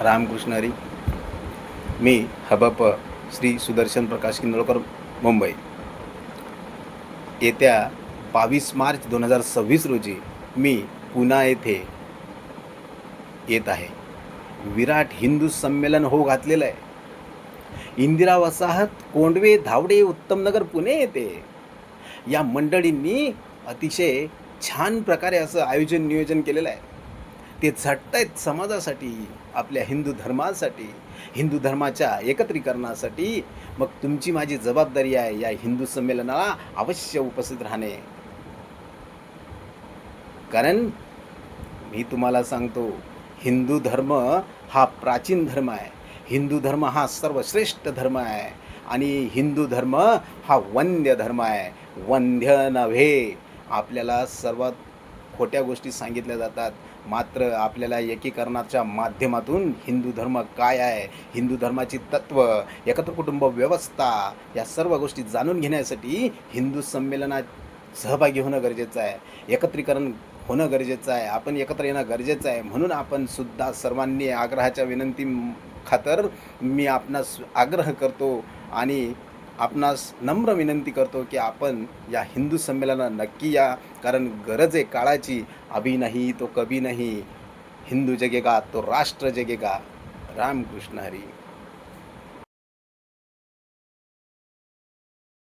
रामकृष्ण हरी. मी हबप श्री सुदर्शन प्रकाश किंदोळकर, मुंबई. येत्या 22 मार्च 2026 रोजी मी पुणा येथे येत आहे. विराट हिंदू संमेलन घातलेलं आहे. इंदिरा वसाहत, कोंडवे, धावडे, उत्तमनगर, पुणे येथे या मंडळींनी अतिशय छान प्रकारे असं नियोजन केलेलं आहे. ते झटतायत समाजासाठी, आपल्या हिंदू धर्मासाठी, हिंदू धर्माच्या एकत्रीकरणासाठी. मग तुमची माझी जबाबदारी आहे या हिंदू संमेलनाला अवश्य उपस्थित राहणे. कारण मी तुम्हाला सांगतो, हिंदू धर्म हा प्राचीन धर्म आहे. हिंदू धर्म हा सर्वश्रेष्ठ धर्म आहे आणि हिंदू धर्म हा वंद्य धर्म आहे. वंद्य नव्हे. आपल्याला सर्वात खोट्या गोष्टी सांगितल्या जातात. मात्र आपल्याला एकीकरणाच्या माध्यमातून हिंदू धर्म काय आहे, हिंदू धर्माची तत्त्व, एकत्र कुटुंब व्यवस्था या सर्व गोष्टी जाणून घेण्यासाठी हिंदू संमेलनात सहभागी होणं गरजेचं आहे. एकत्रीकरण होणं गरजेचं आहे. आपण एकत्र येणं गरजेचं आहे. म्हणून आपण सुद्धा सर्वांनी आग्रहाच्या विनंती खातर मी आपणास आग्रह करतो आणि आपणास नम्र विनंती करतो की आपण या हिंदू संमेलनाला नक्की या. कारण गरज आहे काळाची. अभी नहीं तो कभी नहीं. हिंदू जगेगा तो राष्ट्र जगेगा. रामकृष्ण हरी.